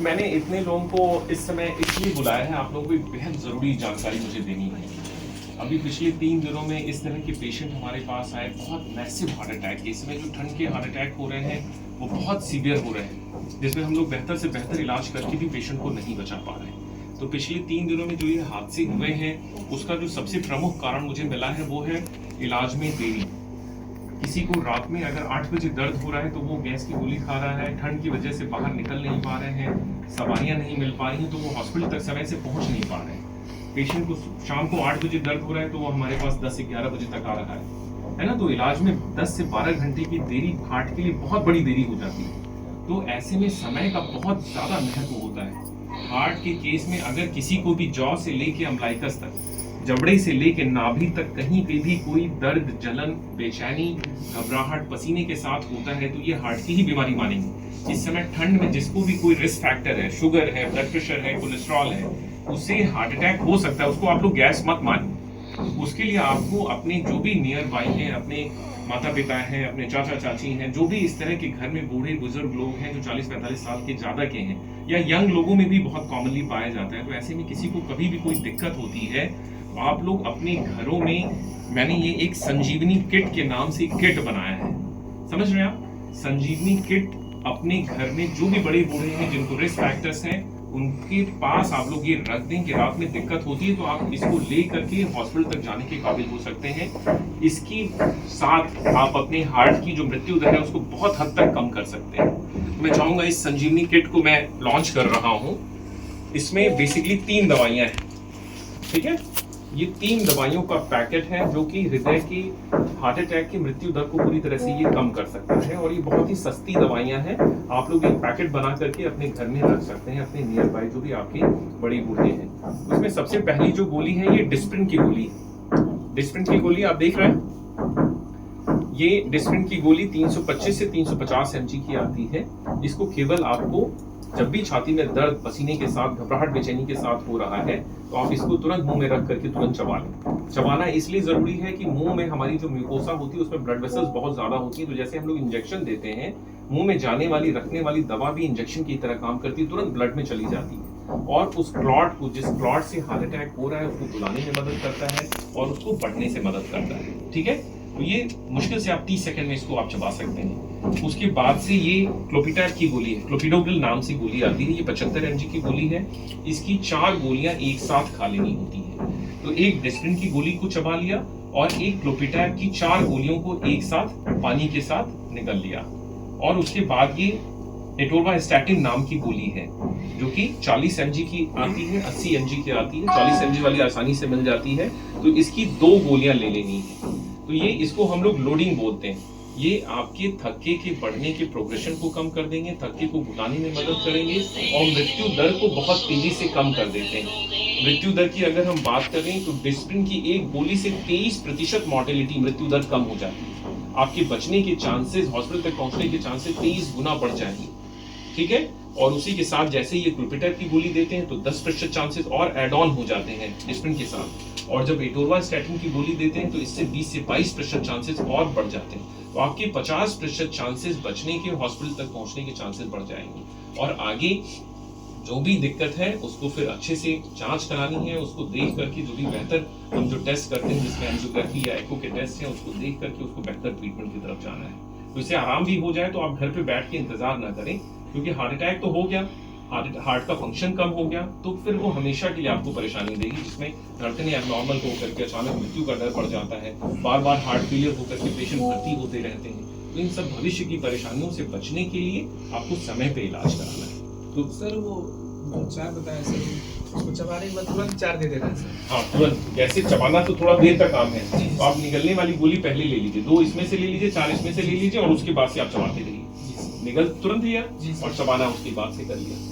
मैंने इतने लोगों को इस समय इसलिए बुलाया है, आप लोगों को एक बेहद ज़रूरी जानकारी मुझे देनी है। अभी पिछले 3 दिनों में इस तरह के पेशेंट हमारे पास आए, बहुत मैसिव हार्ट अटैक के। इसमें जो ठंड के हार्ट अटैक हो रहे हैं वो बहुत सीवियर हो रहे हैं, जिसमें हम लोग बेहतर से बेहतर इलाज करके भी पेशेंट को नहीं बचा पा रहे हैं। तो पिछले 3 दिनों में जो ये हादसे हुए हैं उसका जो सबसे प्रमुख कारण मुझे मिला है वो है इलाज में देरी। किसी को रात में अगर 8 बजे दर्द हो रहा है तो वो गैस की गोली खा रहा है, ठंड की वजह से बाहर निकल नहीं पा रहे हैं, सवारियां नहीं मिल पा रही हैं, तो वो हॉस्पिटल तक समय से पहुंच नहीं पा रहे हैं। पेशेंट को शाम को 8 बजे दर्द हो रहा है तो वो हमारे पास 10 से 11 बजे तक आ रहा है ना। तो इलाज में 10 से 12 घंटे की देरी हार्ट के लिए बहुत बड़ी देरी हो जाती है। तो ऐसे में समय का बहुत ज्यादा महत्व होता है। हार्ट के केस में अगर किसी को भी जॉ से लेके अम्बलाइकस तक, जबड़े से लेके नाभि तक कहीं पे भी कोई दर्द, जलन, बेचैनी, घबराहट पसीने के साथ होता है तो ये हार्ट की ही बीमारी मानेंगे। इस समय ठंड में जिसको भी कोई रिस्क फैक्टर है, शुगर है, ब्लड प्रेशर है, कोलेस्ट्रॉल है, उससे हार्ट अटैक हो सकता है। उसको आप लोग गैस मत मानिए। उसके लिए आपको अपने जो भी नियर बाई हैं, अपने माता पिता हैं, अपने चाचा चाची हैं, जो भी इस तरह के घर में बूढ़े बुजुर्ग लोग हैं जो 40-45 साल के ज्यादा के हैं, या यंग लोगों में भी बहुत कॉमनली पाया जाता है, तो ऐसे में किसी को कभी भी कोई दिक्कत होती है तो आप लोग अपने घरों में, मैंने ये एक संजीवनी किट के नाम से किट बनाया है, समझ रहे हैं आप? संजीवनी किट अपने घर में जो भी बड़े बूढ़े हैं जिनको रिस्क फैक्टर्स हैं उनके पास आप लोग ये रख दें कि रात में दिक्कत होती है तो आप इसको ले करके हॉस्पिटल तक जाने के काबिल हो सकते हैं। इसकी साथ आप अपने हार्ट की जो मृत्यु दर है उसको बहुत हद तक कम कर सकते हैं। मैं चाहूंगा इस संजीवनी किट को मैं लॉन्च कर रहा हूं। इसमें बेसिकली 3 दवाइयां हैं, ठीक है? ये 3 दवाइयों का पैकेट है जो कि हृदय की हार्ट अटैक की मृत्यु दर को पूरी तरह से ये कम कर सकता है, और ये बहुत ही सस्ती दवाइयां हैं। आप लोग एक पैकेट बना करके अपने घर में रख सकते हैं, अपने नियर बाय जो भी आपके बड़े बूढ़े हैं। उसमें सबसे पहली जो गोली है ये डिस्प्रिन की गोली है। डिस्प्रिन की गोली आप देख रहे हैं, ये डिस्प्रिन की गोली 325 से 350 mg की आती है। इसको केवल आपको जब भी छाती में दर्द, पसीने के साथ, घबराहट, बेचैनी के साथ हो रहा है तो आप इसको तुरंत मुंह में रख करके तुरंत चबा लें। चबाना इसलिए जरूरी है कि मुंह में हमारी जो म्यूकोसा होती है उसमें ब्लड वेसल्स बहुत ज्यादा होती है, तो जैसे हम लोग इंजेक्शन देते हैं, मुंह में जाने वाली, रखने वाली दवा भी इंजेक्शन की तरह काम करती है, तुरंत ब्लड में चली जाती है और उस क्लॉट को, जिस क्लॉट से हार्ट अटैक हो रहा है, उसको बुलाने में मदद करता है और उसको बढ़ने से मदद करता है, ठीक है? तो ये मुश्किल से आप 30 सेकंड में इसको आप चबा सकते हैं। उसके बाद से ये क्लोपिटैब की गोली है, क्लोपिडोग्रिल नाम से गोली आती है, ये 75 mg की गोली है। इसकी 4 गोलियां एक साथ खा लेनी होती है। तो एक डिस्प्रिन की गोली को चबा लिया और एक क्लोपिटैब की 4 गोलियों को एक साथ पानी के साथ निगल लिया, और उसके बाद ये एटोरवास्टैटिन नाम की गोली है जो कि 40 mg की आती है, 80 mg की आती है। 40 mg वाली आसानी से मिल जाती है, तो इसकी 2 गोलियां ले लेनी है। तो ये, इसको हम लोग लोडिंग बोलते हैं। ये आपके थक्के के बढ़ने के प्रोग्रेशन को कम कर देंगे, थक्के को घुटाने में मदद करेंगे और मृत्यु दर को बहुत तेजी से कम कर देते हैं। मृत्यु दर की अगर हम बात करें तो डिस्प्रिन की एक गोली से 23% मॉर्टेलिटी, मृत्यु दर कम हो जाती है। आपके बचने के चांसेस, हॉस्पिटल तक पहुंचने के चांसेस 23 गुना बढ़ जाएंगे, ठीक है? और उसी के साथ जैसे ये क्लोपिटैब की गोली देते हैं तो 10% चांसेस और एड ऑन हो जाते हैं डिस्प्रिन के साथ, और जब एटोरवास्टैटिन की गोली देते हैं तो इससे 20 से 22% चांसेस और बढ़ जाते हैं। तो आपके 50% चांसेस बचने के, हॉस्पिटल तक पहुंचने के चांसेस बढ़ जाएंगे। और आगे जो भी दिक्कत है उसको फिर अच्छे से जांच करानी है, उसको देख करके जो भी बेहतर, हम जो टेस्ट करते हैं जिसमें एंजियोग्राफी या एको के टेस्ट हैं, उसको देख करके उसको बेहतर ट्रीटमेंट की तरफ जाना है। तो इससे आराम भी हो जाए तो आप घर पे बैठ के इंतजार ना करें, क्योंकि हार्ट अटैक तो हो गया, हार्ट का फंक्शन कम हो गया तो फिर वो हमेशा के लिए आपको परेशानी देगी, जिसमें धड़कनें एबनॉर्मल होकर के अचानक मृत्यु का डर बढ़ जाता है, बार बार हार्ट फेलियर होकर के पेशेंट भर्ती होते रहते हैं। तो इन सब भविष्य की परेशानियों से बचने के लिए आपको समय पे इलाज कराना है। तो सर वो 4 बताया सर, उसको चबाने के बाद तुरंत 4 दे देना है सर? हाँ, तुरंत। जैसे चबाना तो थोड़ा देर का काम है, तो आप निगलने वाली गोली पहले ले लीजिए, 2 इसमें से ले लीजिए, 4 इसमें से ले लीजिए, और उसके बाद से आप चबाते रहिए। निगल तुरंत लिया और चबाना उसके बाद से कर लिया,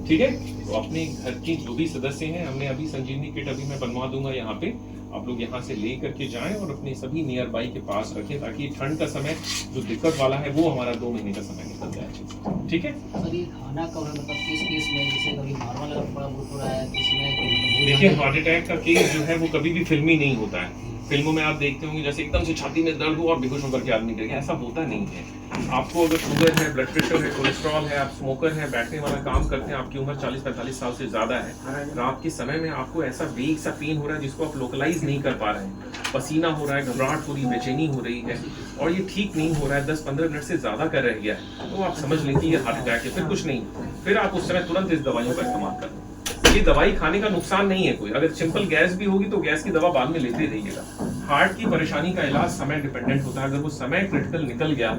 ठीक है? तो अपने घर के जो भी सदस्य हैं, हमने अभी संजीवनी किट अभी मैं बनवा दूंगा यहाँ पे, आप लोग यहाँ से ले करके जाएं और अपने सभी नियर बाई के पास रखें, ताकि ठंड का समय जो दिक्कत वाला है वो हमारा 2 महीने का समय निकल जाए, ठीक है? सर ये खाना कब है, मतलब किस केस में, जैसे कभी नॉर्मल अगर थोड़ा बहुत हो रहा है, किसमें देखिए, हार्ट अटैक का केस जो है वो कभी भी फिल्मी नहीं होता है। फिल्मों में आप देखते होंगे जैसे एकदम से छाती में दर्द हो और बेहोश होकर के आदमी गिर गया, ऐसा होता नहीं है। आपको अगर शुगर है, ब्लड प्रेशर है, कोलेस्ट्रॉल है, आप स्मोकर है, बैठने वाला काम करते हैं, आपकी उम्र 40-45 साल से ज़्यादा है, रात के समय में आपको ऐसा वेग सा पेन हो रहा है जिसको आप लोकलाइज नहीं कर पा रहे हैं, पसीना हो रहा है, घबराहट हो रही, बेचैनी हो रही है और ये ठीक नहीं हो रहा है, 10-15 मिनट से ज़्यादा का रह गया है, तो आप समझ लें कि ये हार्ट अटैक है। फिर कुछ नहीं, फिर आप उस समय तुरंत इस दवाइयों का इस्तेमाल करें। ये दवाई खाने का नुकसान नहीं है कोई, अगर सिंपल गैस भी होगी तो गैस की दवा बाद में लेते रहिएगा। हार्ट की परेशानी का इलाज समय डिपेंडेंट होता है, अगर वो समय क्रिटिकल निकल गया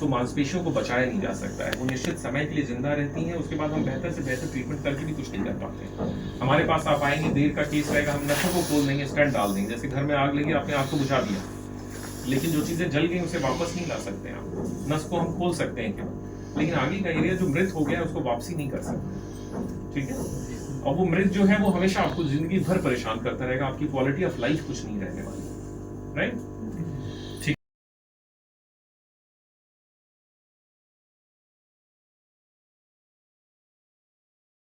तो मांसपेशियों को बचाया नहीं जा सकता है, वो निश्चित समय के लिए जिंदा रहती हैं, उसके बाद हम बेहतर से बेहतर ट्रीटमेंट करके भी कुछ नहीं कर पाते। हमारे पास आप आएंगे, देर का केस रहेगा, हम नसों को खोल देंगे, स्टेंट डाल देंगे, जैसे घर में आग लगी आपने आग को बुझा दिया, लेकिन जो चीजें जल गई उसे वापस नहीं ला सकते आप, नस को हम खोल सकते हैं केवल, लेकिन आगे का एरिया जो मृत हो गया उसको वापसी नहीं कर सकते, ठीक है। और वो मृत जो है वो हमेशा आपको जिंदगी भर परेशान करता रहेगा, आपकी क्वालिटी ऑफ लाइफ कुछ नहीं रहने वाली, राइट।